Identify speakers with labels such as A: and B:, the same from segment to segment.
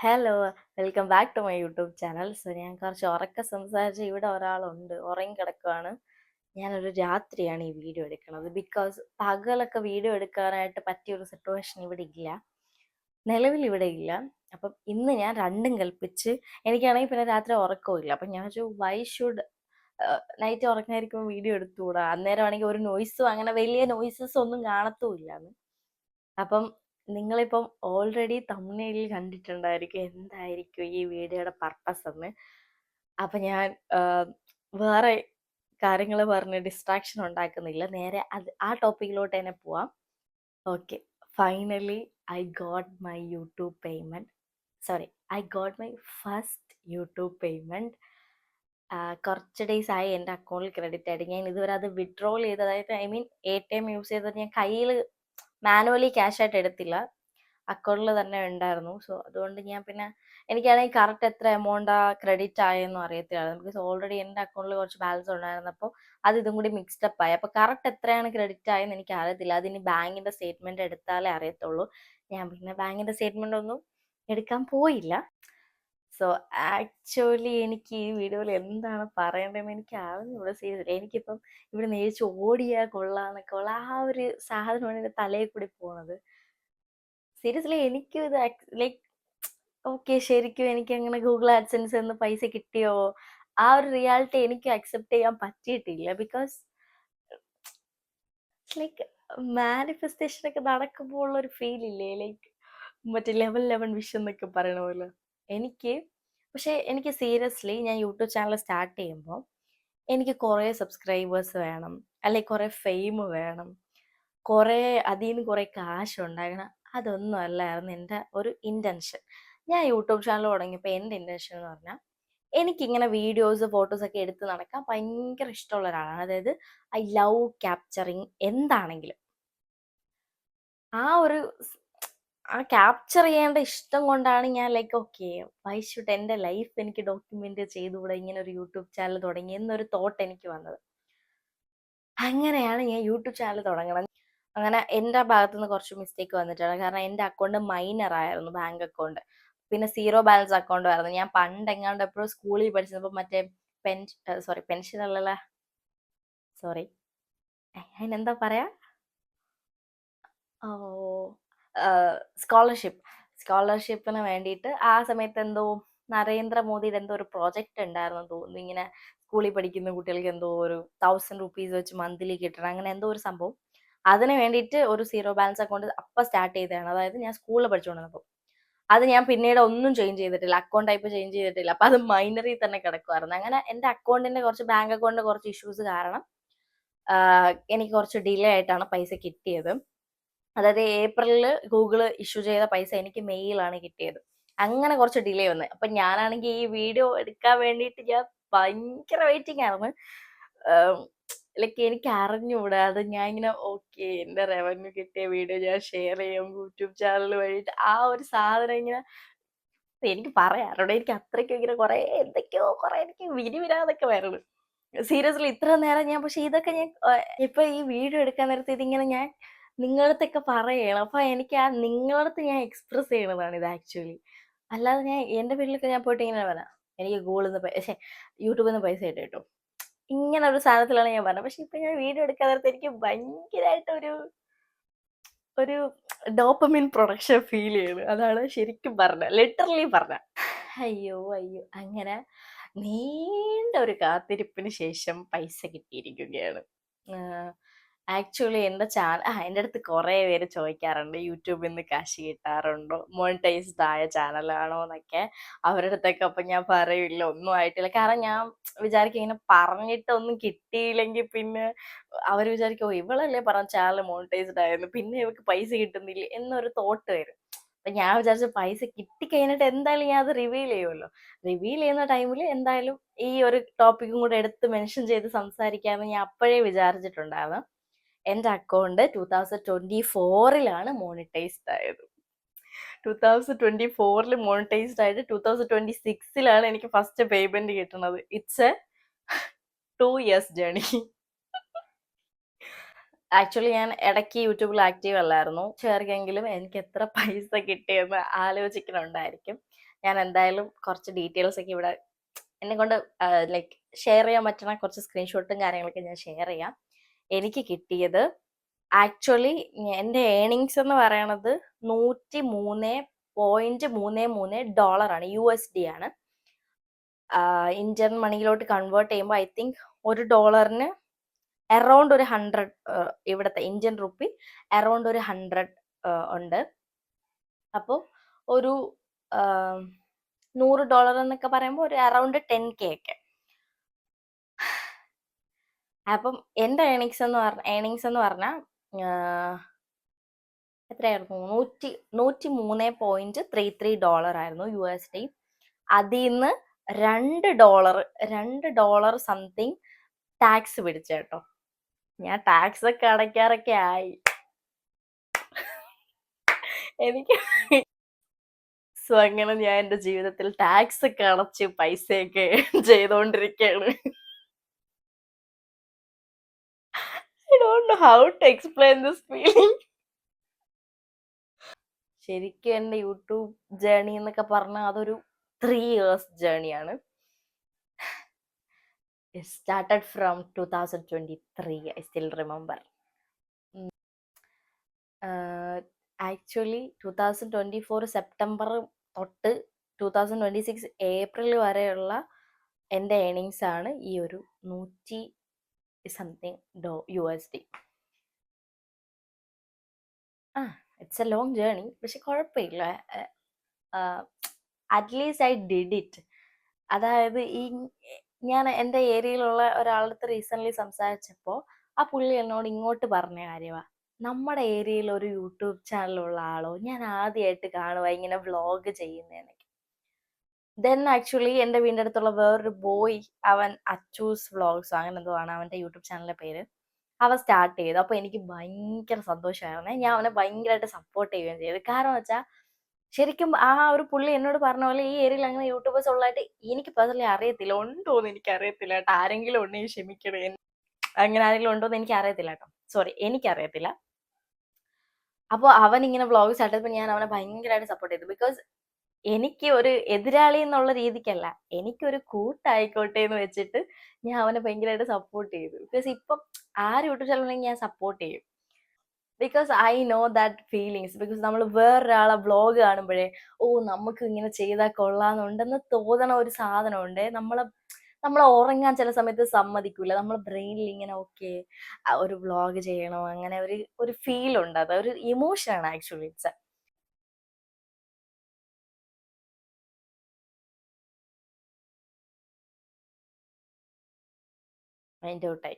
A: Hello, welcome back to my YouTube channel. So ഞാൻ കുറച്ച് ഉറക്കെ സംസാരിച്ച് ഇവിടെ ഒരാളുണ്ട് ഉറങ്ങി കിടക്കുകയാണ്. ഞാനൊരു രാത്രിയാണ് ഈ വീഡിയോ എടുക്കുന്നത്. ബിക്കോസ് പകലൊക്കെ വീഡിയോ എടുക്കാനായിട്ട് പറ്റിയ ഒരു സിറ്റുവേഷൻ ഇവിടെ ഇല്ല, നിലവിൽ ഇവിടെ ഇല്ല. അപ്പം ഇന്ന് ഞാൻ രണ്ടും കൽപ്പിച്ച്, എനിക്കാണെങ്കിൽ പിന്നെ രാത്രി ഉറക്കവും ഇല്ല. അപ്പം ഞാൻ വെച്ചു വൈ ഷുഡ് നൈറ്റ് ഉറങ്ങാതിരിക്കുമ്പോൾ വീഡിയോ എടുത്തുകൂടാ. അന്നേരമാണെങ്കിൽ ഒരു നോയ്സും അങ്ങനെ വലിയ നോയ്സസ് ഒന്നും കാണത്തുമില്ല. അപ്പം നിങ്ങളിപ്പം ഓൾറെഡി തമ്പ്നെയിലിൽ കണ്ടിട്ടുണ്ടായിരിക്കും എന്തായിരിക്കും ഈ വീഡിയോയുടെ പർപ്പസ് എന്ന്. അപ്പം ഞാൻ വേറെ കാര്യങ്ങൾ പറഞ്ഞ് ഡിസ്ട്രാക്ഷൻ ഉണ്ടാക്കുന്നില്ല, നേരെ ആ ടോപ്പിക്കിലോട്ട് തന്നെ പോവാം. Okay, finally I got my YouTube payment. Sorry, I got my first YouTube payment. കുറച്ച് ഡേയ്സ് ആയി എൻ്റെ അക്കൗണ്ടിൽ ക്രെഡിറ്റ് ആയിട്ട്. ഞാൻ ഇതുവരെ അത് വിഡ്രോൾ ചെയ്ത്, അതായത് ഐ മീൻ ATM യൂസ് ചെയ്തത് ഞാൻ കയ്യിൽ മാനുവലി ക്യാഷ് ആയിട്ട് എടുത്തില്ല, അക്കൗണ്ടിൽ തന്നെ ഉണ്ടായിരുന്നു. സോ അതുകൊണ്ട് ഞാൻ പിന്നെ എനിക്കാണെങ്കിൽ കറക്റ്റ് എത്ര എമൗണ്ടാ ക്രെഡിറ്റ് ആയെന്നും അറിയത്തില്ലായിരുന്നു. ബിക്കോസ് ഓൾറെഡി എൻ്റെ അക്കൗണ്ടിൽ കുറച്ച് ബാലൻസ് ഉണ്ടായിരുന്നപ്പോൾ അത് ഇതും കൂടി മിക്സ്ഡപ്പ് ആയി. അപ്പോൾ കറക്റ്റ് എത്രയാണ് ക്രെഡിറ്റ് ആയെന്ന് എനിക്ക് അറിയത്തില്ല. അതിന് ബാങ്കിൻ്റെ സ്റ്റേറ്റ്മെൻറ്റ് എടുത്താലേ അറിയത്തുള്ളൂ. ഞാൻ പിന്നെ ബാങ്കിൻ്റെ സ്റ്റേറ്റ്മെൻ്റ് ഒന്നും എടുക്കാൻ പോയില്ല. സോ ആക്ച്വലി എനിക്ക് ഈ വീഡിയോയിൽ എന്താണ് പറയേണ്ടതെന്ന് എനിക്ക് അറിഞ്ഞൂടാ. സീരിയസ്ലി എനിക്കിപ്പം ഇവിടെ നേരിച്ച് ഓടിയാൽ കൊള്ളാന്നൊക്കെ ഉള്ള ആ ഒരു സാധനമാണ് എൻ്റെ തലയിൽ കൂടി പോണത്. സീരിയസ്ലി എനിക്കും ഇത് ലൈക്ക് ഓക്കെ, ശരിക്കും എനിക്ക് അങ്ങനെ ഗൂഗിൾ ആഡ്സെൻസ് എന്ന് പൈസ കിട്ടിയോ, ആ ഒരു റിയാലിറ്റി എനിക്ക് അക്സെപ്റ്റ് ചെയ്യാൻ പറ്റിയിട്ടില്ല. ബിക്കോസ് ലൈക്ക് മാനിഫെസ്റ്റേഷൻ ഒക്കെ നടക്കുമ്പോൾ ഉള്ള ഒരു ഫീൽ ഇല്ലേ, ലൈക്ക് മറ്റേ ലെവൽ 11 വിഷ് എന്നൊക്കെ പറയണ പോലെ എനിക്ക്. പക്ഷെ എനിക്ക് സീരിയസ്ലി ഞാൻ യൂട്യൂബ് ചാനൽ സ്റ്റാർട്ട് ചെയ്യുമ്പോൾ എനിക്ക് കുറേ സബ്സ്ക്രൈബേഴ്സ് വേണം, അല്ലെങ്കിൽ കുറേ ഫെയിം വേണം, കുറേ അതിൽ നിന്ന് കുറേ കാശ് ഉണ്ടാകണം. അതൊന്നും അല്ലായിരുന്നു എൻ്റെ ഒരു ഇൻറ്റൻഷൻ. ഞാൻ യൂട്യൂബ് ചാനൽ തുടങ്ങിയപ്പോൾ എൻ്റെ ഇൻറ്റൻഷൻ എന്ന് പറഞ്ഞാൽ എനിക്കിങ്ങനെ വീഡിയോസ് ഫോട്ടോസ് ഒക്കെ എടുത്ത് നടക്കാൻ ഭയങ്കര ഇഷ്ടമുള്ള ഒരാളാണ്. അതായത് ഐ ലവ് ക്യാപ്ചറിങ് എന്താണെങ്കിലും. ആ ഒരു ആ ക്യാപ്ചർ ചെയ്യേണ്ട ഇഷ്ടം കൊണ്ടാണ് ഞാൻ ലൈക്ക് ഓക്കെ, വൈ ഷുഡ് എൻ്റെ ലൈഫ് എനിക്ക് ഡോക്യുമെന്റ് ചെയ്തുകൂടെ, ഇങ്ങനെ ഒരു യൂട്യൂബ് ചാനൽ തുടങ്ങി എന്നൊരു തോട്ട് എനിക്ക് വന്നത്. അങ്ങനെയാണ് ഞാൻ യൂട്യൂബ് ചാനൽ തുടങ്ങണം. അങ്ങനെ എൻ്റെ ഭാഗത്തു നിന്ന് കുറച്ച് മിസ്റ്റേക്ക് വന്നിട്ടാണ്. കാരണം എൻ്റെ അക്കൗണ്ട് മൈനർ ആയിരുന്നു, ബാങ്ക് അക്കൗണ്ട്. പിന്നെ സീറോ ബാലൻസ് അക്കൗണ്ട് ആയിരുന്നു. ഞാൻ പണ്ട് എങ്ങാണ്ട് എപ്പോഴും സ്കൂളിൽ പഠിച്ചപ്പോൾ മറ്റേ പെൻഷൻ അല്ലല്ല, സോറി, അതിനെന്താ പറയാ, ഓ, സ്കോളർഷിപ്പിന് വേണ്ടിയിട്ട് ആ സമയത്ത് എന്തോ നരേന്ദ്രമോദിയുടെ എന്തോ ഒരു പ്രോജക്റ്റ് ഉണ്ടായിരുന്നു തോന്നുന്നു. ഇങ്ങനെ സ്കൂളിൽ പഠിക്കുന്ന കുട്ടികൾക്ക് എന്തോ ഒരു 1000 റുപ്പീസ് വെച്ച് മന്ത്ലി കിട്ടണം, അങ്ങനെ എന്തോ ഒരു സംഭവം. അതിന് വേണ്ടിയിട്ട് ഒരു സീറോ ബാലൻസ് അക്കൗണ്ട് അപ്പം സ്റ്റാർട്ട് ചെയ്തതാണ്. അതായത് ഞാൻ സ്കൂളിൽ പഠിച്ചുകൊണ്ടിരുന്നപ്പോൾ. അത് ഞാൻ പിന്നീട് ഒന്നും ചേഞ്ച് ചെയ്തിട്ടില്ല, അക്കൗണ്ട് ടൈപ്പ് ചേഞ്ച് ചെയ്തിട്ടില്ല. അപ്പം അത് മൈനറിൽ തന്നെ കിടക്കുമായിരുന്നു. അങ്ങനെ എൻ്റെ അക്കൗണ്ടിൻ്റെ കുറച്ച് ബാങ്ക് അക്കൗണ്ടിൻ്റെ കുറച്ച് ഇഷ്യൂസ് കാരണം എനിക്ക് കുറച്ച് ഡിലേ ആയിട്ടാണ് പൈസ കിട്ടിയത്. അതായത് ഏപ്രിലിൽ ഗൂഗിൾ ഇഷ്യൂ ചെയ്ത പൈസ എനിക്ക് മെയ്യിലാണ് കിട്ടിയത്. അങ്ങനെ കുറച്ച് ഡിലേ വന്ന്. അപ്പം ഞാനാണെങ്കിൽ ഈ വീഡിയോ എടുക്കാൻ വേണ്ടിയിട്ട് ഞാൻ ഭയങ്കര വെയിറ്റിംഗ് ആയിരുന്നു. ലൈക്ക് എനിക്ക് അറിഞ്ഞൂടാ, അത് ഞാൻ ഇങ്ങനെ ഓക്കെ എൻ്റെ റവന്യൂ കിട്ടിയ വീഡിയോ ഞാൻ ഷെയർ ചെയ്യും യൂട്യൂബ് ചാനൽ വഴിയിട്ട്. ആ ഒരു സാധനം ഇങ്ങനെ എനിക്ക് പറയാറുണ്ട്. എനിക്ക് അത്രയ്ക്കും ഇങ്ങനെ കുറേ എന്തൊക്കെയോ കുറേ എനിക്ക് വിരിവിരാതൊക്കെ വരുന്നു. സീരിയസ്ലി ഇത്ര നേരം ഞാൻ, പക്ഷെ ഇതൊക്കെ ഞാൻ ഇപ്പൊ ഈ വീഡിയോ എടുക്കാൻ നേരത്തെ ഇതിങ്ങനെ ഞാൻ നിങ്ങളടുത്തൊക്കെ പറയണം. അപ്പൊ എനിക്ക് ആ നിങ്ങളടുത്ത് ഞാൻ എക്സ്പ്രസ് ചെയ്യണതാണ് ഇത് ആക്ച്വലി. അല്ലാതെ ഞാൻ എൻ്റെ വീട്ടിലൊക്കെ ഞാൻ പോയിട്ട് ഇങ്ങനെ പറയാം, എനിക്ക് ഗൂഗിളിൽ നിന്ന് യൂട്യൂബിൽ നിന്ന് പൈസ കിട്ടും കേട്ടോ, ഇങ്ങനെ ഒരു സാധനത്തിലാണ് ഞാൻ പറഞ്ഞത്. പക്ഷെ ഇപ്പൊ ഞാൻ വീഡിയോ എടുക്കാൻ നേരത്തെ എനിക്ക് ഭയങ്കരമായിട്ട് ഒരു ഒരു ഡോപ്പമിൻ പ്രൊഡക്ഷൻ ഫീൽ ചെയ്യുന്നു. അതാണ് ശരിക്കും പറഞ്ഞ, ലിറ്ററലി പറഞ്ഞ. അയ്യോ അയ്യോ, അങ്ങനെ നീണ്ട ഒരു കാത്തിരിപ്പിന് ശേഷം പൈസ കിട്ടിയിരിക്കുകയാണ്. ആക്ച്വലി എൻ്റെ എൻ്റെ അടുത്ത് കുറേ പേര് ചോദിക്കാറുണ്ട് യൂട്യൂബിൽ നിന്ന് കാശ് കിട്ടാറുണ്ടോ, മോണിറ്റൈസ്ഡ് ആയ ചാനലാണോ എന്നൊക്കെ. അവരുടെ അടുത്തൊക്കെ അപ്പം ഞാൻ പറയില്ല, ഒന്നും ആയിട്ടില്ല. കാരണം ഞാൻ വിചാരിക്കും ഇങ്ങനെ പറഞ്ഞിട്ടൊന്നും കിട്ടിയില്ലെങ്കിൽ പിന്നെ അവർ വിചാരിക്കും ഓ ഇവളല്ലേ പറഞ്ഞ ചാനൽ മോണിറ്റൈസ്ഡ് ആയെന്ന്, പിന്നെ ഇവർക്ക് പൈസ കിട്ടുന്നില്ല എന്നൊരു തോട്ട് വരും. അപ്പം ഞാൻ വിചാരിച്ച പൈസ കിട്ടിക്കഴിഞ്ഞിട്ട് എന്തായാലും ഞാൻ അത് റിവീൽ ചെയ്യുമല്ലോ. റിവീൽ ചെയ്യുന്ന ടൈമിൽ എന്തായാലും ഈ ഒരു ടോപ്പിക്കും കൂടെ എടുത്ത് മെൻഷൻ ചെയ്ത് സംസാരിക്കാമെന്ന് ഞാൻ അപ്പോഴേ വിചാരിച്ചിട്ടുണ്ടായിരുന്നു. എൻ്റെ അക്കൗണ്ട് 2024 മോണിറ്റൈസ്ഡ് ആയത്. 2024 മോണിറ്റൈസ്ഡ് ആയിട്ട് 2026 എനിക്ക് ഫസ്റ്റ് പേയ്മെന്റ് കിട്ടുന്നത്. It's A 2 years journey. Actually ഞാൻ ഇടയ്ക്ക് യൂട്യൂബിൽ ആക്റ്റീവ് അല്ലായിരുന്നു. ചേർക്കെങ്കിലും എനിക്ക് എത്ര പൈസ കിട്ടിയെന്ന് ആലോചിക്കുന്നുണ്ടായിരിക്കും. ഞാൻ എന്തായാലും കുറച്ച് ഡീറ്റെയിൽസ് ഒക്കെ ഇവിടെ എന്നെ കൊണ്ട് ലൈക്ക് ഷെയർ ചെയ്യാൻ പറ്റുന്ന കുറച്ച് സ്ക്രീൻഷോട്ടും കാര്യങ്ങളൊക്കെ ഞാൻ ഷെയർ ചെയ്യാം. എനിക്ക് കിട്ടിയത് ആക്ച്വലി എൻ്റെ ഏണിങ്സ് എന്ന് പറയണത് $103.33 USD ആണ്. ഇന്ത്യൻ മണിയിലോട്ട് കൺവേർട്ട് ചെയ്യുമ്പോൾ ഐ തിങ്ക് $1 അറൗണ്ട് ഒരു 100, ഇവിടുത്തെ ഇന്ത്യൻ റുപ്പി അറൗണ്ട് ഒരു 100 ഉണ്ട്. അപ്പോൾ ഒരു $100 എന്നൊക്കെ പറയുമ്പോൾ ഒരു അറൗണ്ട് 10K ഒക്കെ. അപ്പം എൻ്റെ ഏണിങ്സ് എന്ന് പറഞ്ഞാൽ എത്രയായിരുന്നു? $103.33 ആയിരുന്നു USD. അതിൽ നിന്ന് $2 സംതിങ് ടാക്സ് പിടിച്ചു കേട്ടോ. ഞാൻ ടാക്സ് ഒക്കെ അടയ്ക്കാറൊക്കെ ആയി. എനിക്ക് സോ അങ്ങനെ ഞാൻ എൻ്റെ ജീവിതത്തിൽ ടാക്സ് ഒക്കെ അടച്ച് പൈസയൊക്കെ ചെയ്തുകൊണ്ടിരിക്കുകയാണ്. I don't know how to explain this feeling. ശരിക്കും എൻ്റെ യൂട്യൂബ് ജേർണി എന്നൊക്കെ പറഞ്ഞാൽ അതൊരു 3 years ജേർണിയാണ്. It started from 2023. I still remember. Actually 2024 September തൊട്ട് 2026 ഏപ്രിൽ വരെയുള്ള എൻ്റെ ഏണിങ്സ് ആണ് ഈ ഒരു 100 something USD. It's A long journey, പക്ഷെ കുഴപ്പമില്ല. At least I did it. അതായത് ഞാൻ എൻ്റെ ഏരിയയിലുള്ള ഒരാളടുത്ത് റീസെൻ്റ്ലി സംസാരിച്ചപ്പോൾ ആ പുള്ളി എന്നോട് ഇങ്ങോട്ട് പറഞ്ഞ കാര്യമാണ്, നമ്മുടെ ഏരിയയിൽ ഒരു യൂട്യൂബ് ചാനലുള്ള ആളോ ഞാൻ ആദ്യമായിട്ട് കാണുക ഇങ്ങനെ വ്ളോഗ് ചെയ്യുന്നതെന്നൊക്കെ. ദെൻ ആക്ച്വലി എൻ്റെ വീടിൻ്റെ അടുത്തുള്ള വേറൊരു ബോയ്, അവൻ അച്ചൂസ് വ്ളോഗ്സോ അങ്ങനെ എന്തോ ആണ് അവൻ്റെ യൂട്യൂബ് ചാനലിൻ്റെ പേര്, അവൻ സ്റ്റാർട്ട് ചെയ്തു. അപ്പോൾ എനിക്ക് ഭയങ്കര സന്തോഷമായിരുന്നേ. ഞാൻ അവനെ ഭയങ്കരമായിട്ട് സപ്പോർട്ട് ചെയ്യുകയും ചെയ്തു. കാരണം വെച്ചാൽ ശരിക്കും ആ ഒരു പുള്ളി എന്നോട് പറഞ്ഞ പോലെ ഈ ഏരിയയിൽ അങ്ങനെ യൂട്യൂബേഴ്സ് ഉള്ളതായിട്ട് എനിക്ക് പേഴ്സണലി അറിയത്തില്ല. ഉണ്ടോയെന്ന് എനിക്ക് അറിയത്തില്ല കേട്ടോ. ആരെങ്കിലും ഉണ്ടെങ്കിൽ ക്ഷമിക്കണേ. അങ്ങനെ ആരെങ്കിലും ഉണ്ടോയെന്ന് എനിക്ക് അറിയത്തില്ല കേട്ടോ. സോറി, എനിക്കറിയത്തില്ല. അപ്പോൾ അവൻ ഇങ്ങനെ വ്ളോഗ് സ്റ്റാർട്ട് ചെയ്തപ്പോൾ ഞാൻ അവനെ ഭയങ്കരമായിട്ട് സപ്പോർട്ട് ചെയ്തു. ബിക്കോസ് എനിക്ക് ഒരു എതിരാളി എന്നുള്ള രീതിക്കല്ല, എനിക്കൊരു കൂട്ടായിക്കോട്ടെ എന്ന് വെച്ചിട്ട് ഞാൻ അവനെ ഭയങ്കരമായിട്ട് സപ്പോർട്ട് ചെയ്തു. ബിക്കോസ് ഇപ്പം ആര് യൂട്യൂബ് ചാനൽ ഉണ്ടെങ്കിൽ ഞാൻ സപ്പോർട്ട് ചെയ്യും. Because I know that feelings. Because നമ്മൾ വേറൊരാളെ വ്ളോഗ് കാണുമ്പോഴേ നമുക്ക് ഇങ്ങനെ ചെയ്താൽ കൊള്ളാമെന്നുണ്ടെന്ന് തോന്നണ ഒരു സാധനമുണ്ട്. നമ്മളെ ഉറങ്ങാൻ ചില സമയത്ത് സമ്മതിക്കൂല. നമ്മളെ ബ്രെയിനിൽ ഇങ്ങനെ ഓക്കെ ഒരു വ്ളോഗ് ചെയ്യണോ അങ്ങനെ ഒരു ഫീൽ ഉണ്ട്. അത് ഒരു ഇമോഷനാണ് ആക്ച്വലി. ഇറ്റ്സ് മൈൻഡ് ഔട്ടായി.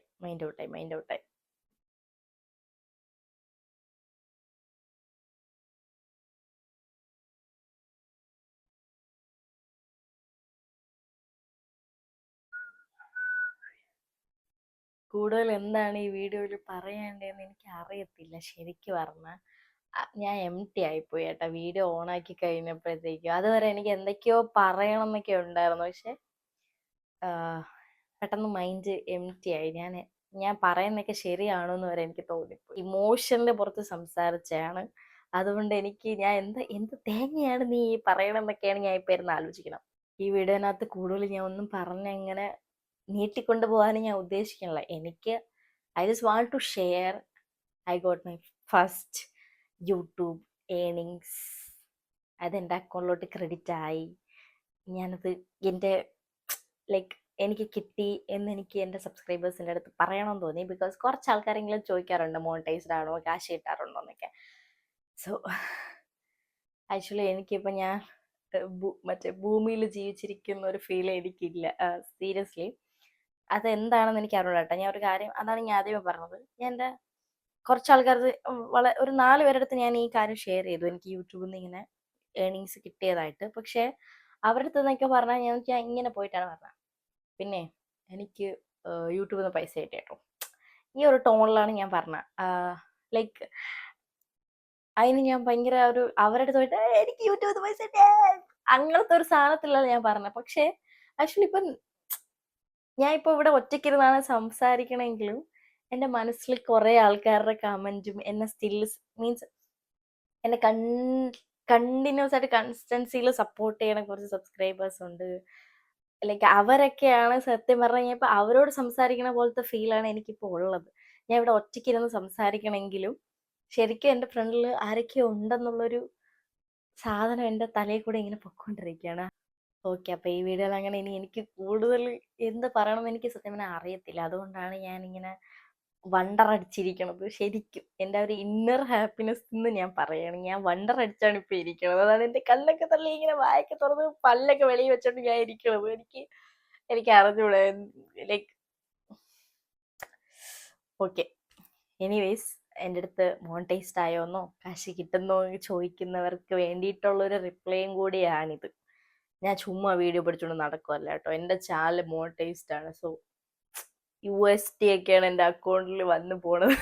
A: കൂടുതൽ എന്താണ് ഈ വീഡിയോയിൽ പറയേണ്ടതെന്ന് എനിക്ക് അറിയത്തില്ല. ശരിക്കും പറഞ്ഞാൽ ഞാൻ എംപ്റ്റി ആയിപ്പോയി കേട്ടോ വീഡിയോ ഓണാക്കി കഴിഞ്ഞപ്പോഴത്തേക്കും. അതുവരെ എനിക്ക് എന്തൊക്കെയോ പറയണം എന്നൊക്കെ ഉണ്ടായിരുന്നു, പക്ഷെ പെട്ടെന്ന് മൈൻഡ് എംപ്റ്റി ആയി. ഞാൻ പറയുന്നതൊക്കെ ശരിയാണോ എന്ന് വരെ എനിക്ക് തോന്നിപ്പോയി. ഇമോഷന്റെ പുറത്ത് സംസാരിച്ചതാണ്. അതുകൊണ്ട് ഞാൻ എന്ത് തേങ്ങയാണ് നീ പറയണമെന്നൊക്കെയാണ് ഞാൻ ഇപ്പം ഇരുന്ന് ആലോചിക്കണം. ഈ വീഡിയോനകത്ത് കൂടുതൽ ഞാൻ ഒന്നും പറഞ്ഞങ്ങനെ നീട്ടിക്കൊണ്ട് പോകാനും ഞാൻ ഉദ്ദേശിക്കണില്ല. I just want to share I got my first YouTube earnings. അതെൻ്റെ അക്കൗണ്ടിലോട്ട് ക്രെഡിറ്റ് ആയി. ഞാനത് എൻ്റെ ലൈക്ക് എനിക്ക് കിട്ടി എന്ന് എനിക്ക് എൻ്റെ സബ്സ്ക്രൈബേഴ്സിൻ്റെ അടുത്ത് പറയണമെന്ന് തോന്നി. ബിക്കോസ് കുറച്ച് ആൾക്കാരെങ്കിലും ചോദിക്കാറുണ്ട് മോണിറ്റൈസ്ഡ് ആണോ, ക്യാഷ് കിട്ടാറുണ്ടോ എന്നൊക്കെ. സോ ആക്ച്വലി എനിക്കിപ്പോൾ ഞാൻ മറ്റേ ഭൂമിയിൽ ജീവിച്ചിരിക്കുന്ന ഒരു ഫീൽ എനിക്കില്ല. സീരിയസ്ലി അതെന്താണെന്ന് എനിക്ക് അറിയില്ല കേട്ടോ. ഞാൻ ഒരു കാര്യം, അതാണ് ഞാൻ ആദ്യമേ പറഞ്ഞത്. ഞാൻ എൻ്റെ കുറച്ച് ആൾക്കാർക്ക് ഒരു 4 പേരുടെ അടുത്ത് ഞാൻ ഈ കാര്യം ഷെയർ ചെയ്തു, എനിക്ക് യൂട്യൂബിൽ നിന്ന് ഇങ്ങനെ ഏണിങ്സ് കിട്ടിയതായിട്ട്. പക്ഷേ അവരുടെ അടുത്ത് നിന്നൊക്കെ പറഞ്ഞാൽ ഞാൻ ഇങ്ങനെ പോയിട്ടാണ് പറഞ്ഞത്, പിന്നെ എനിക്ക് യൂട്യൂബിൽ നിന്ന് പൈസ കിട്ടി കേട്ടോ. ഈ ഒരു ടോണിലാണ് ഞാൻ പറഞ്ഞത്. ലൈക്ക് അതിന് ഞാൻ ഭയങ്കര അവരുടെ അടുത്ത് പോയിട്ട് എനിക്ക് യൂട്യൂബിൽ നിന്ന് പൈസ കിട്ടിയേ അങ്ങനത്തെ ഒരു സാധനത്തിലല്ല ഞാൻ പറഞ്ഞത്. പക്ഷേ ആക്ച്വലി ഇപ്പം ഞാൻ ഇപ്പോൾ ഇവിടെ ഒറ്റയ്ക്കിരുന്നാണ് സംസാരിക്കണമെങ്കിലും എൻ്റെ മനസ്സിൽ കുറേ ആൾക്കാരുടെ കമൻറ്റും എന്നെ മീൻസ് എന്നെ കണ്ടിന്യൂസ് ആയിട്ട് കൺസിസ്റ്റൻസിയിൽ സപ്പോർട്ട് ചെയ്യണ കുറച്ച് സബ്സ്ക്രൈബേഴ്സ് ഉണ്ട്. ലൈക്ക് അവരൊക്കെയാണ് സത്യം പറഞ്ഞു കഴിഞ്ഞാൽ ഇപ്പൊ അവരോട് സംസാരിക്കണ പോലത്തെ ഫീലാണ് എനിക്കിപ്പോൾ ഉള്ളത്. ഞാൻ ഇവിടെ ഒറ്റയ്ക്കിരുന്ന് സംസാരിക്കണമെങ്കിലും ശരിക്കും എൻ്റെ ഫ്രണ്ടിൽ ആരൊക്കെയോ ഉണ്ടെന്നുള്ളൊരു സാധനം എൻ്റെ തലയിൽ കൂടെ ഇങ്ങനെ പൊക്കോണ്ടിരിക്കുകയാണ്. ഓക്കെ, അപ്പൊ ഈ വീഡിയോയിൽ അങ്ങനെ ഇനി എനിക്ക് കൂടുതൽ എന്ത് പറയണമെന്ന് എനിക്ക് സത്യം പറഞ്ഞാൽ അറിയത്തില്ല. അതുകൊണ്ടാണ് ഞാനിങ്ങനെ വണ്ടർ അടിച്ചിരിക്കണത്. ശരിക്കും എൻ്റെ ഒരു ഇന്നർ ഹാപ്പിനെസ് എന്ന് ഞാൻ പറയാണ്. ഞാൻ വണ്ടർ അടിച്ചാണ് ഇപ്പൊ ഇരിക്കണത്. അതാണ് എൻ്റെ കണ്ണൊക്കെ തള്ളി ഇങ്ങനെ വായൊക്കെ തുറന്ന് പല്ലൊക്കെ വെളിയിൽ വെച്ചോണ്ട് ഞാൻ ഇരിക്കണത്. എനിക്ക് അറിഞ്ഞൂടെ, ലൈക്ക് ഓക്കെ. എനിവേസ്, എൻ്റെ അടുത്ത് മോണിറ്റൈസ്ഡ് ആയോന്നോ കാശ് കിട്ടുന്നോ എന്ന് ചോദിക്കുന്നവർക്ക് വേണ്ടിയിട്ടുള്ളൊരു റിപ്ലൈയും കൂടിയാണിത്. ഞാൻ ചുമ്മാ വീഡിയോ പഠിച്ചുകൊണ്ട് നടക്കുമല്ല കേട്ടോ. എൻ്റെ ചാനൽ മോണിറ്റൈസ്ഡ് ആണ്. സോ USD ഒക്കെയാണ് എൻ്റെ അക്കൗണ്ടിൽ വന്നു പോണത്.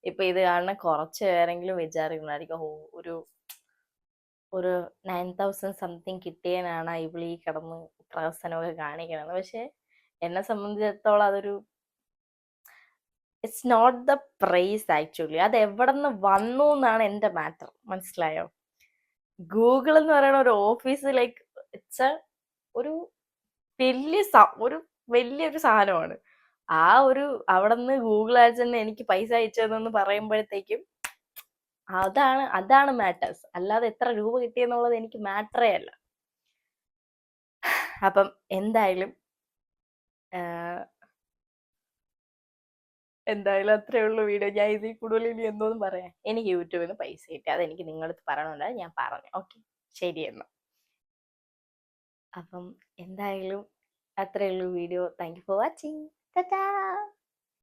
A: ഇപ്പൊ ഇത് കാണുന്ന കുറച്ച് പേരെങ്കിലും വിചാരിക്കുന്നതായിരിക്കും, ഓ ഒരു ഒരു 9,000 സംതിങ് കിട്ടിയതിനാണ് ഇവളീ കിടന്ന് പ്രഹസനമൊക്കെ കാണിക്കണത്. പക്ഷെ എന്നെ സംബന്ധിച്ചിടത്തോളം അതൊരു it's not the price actually. അത് എവിടെ നിന്ന് വന്നു എന്നാണ് എൻ്റെ മാറ്റർ. മനസ്സിലായോ? ഗൂഗിൾ എന്ന് പറയുന്ന ഒരു ഓഫീസ്, ലൈക്ക് ഇറ്റ്സ് ഒരു ഒരു വലിയൊരു സാധനമാണ്. ആ ഒരു അവിടെ നിന്ന് ഗൂഗിൾ ആഡ്സ് തന്നെ എനിക്ക് പൈസ അയച്ചതെന്ന് പറയുമ്പോഴത്തേക്കും അതാണ് മാറ്റേഴ്സ്. അല്ലാതെ എത്ര രൂപ കിട്ടിയെന്നുള്ളത് എനിക്ക് മാറ്ററേ അല്ല. അപ്പം എന്തായാലും അത്രേ ഉള്ളൂ വീഡിയോ. ഞാൻ ഇതിൽ കൂടുതൽ ഇനി എന്തോന്നും പറയാം. എനിക്ക് യൂട്യൂബിൽ നിന്ന് പൈസ കിട്ടി, അതെനിക്ക് നിങ്ങളടുത്ത് പറയണമെന്നുണ്ടായി, ഞാൻ പറഞ്ഞു. ഓക്കെ, ശരി എന്നാ. അപ്പം എന്തായാലും അത്രേ ഉള്ളൂ video. Thank you for watching. Tata.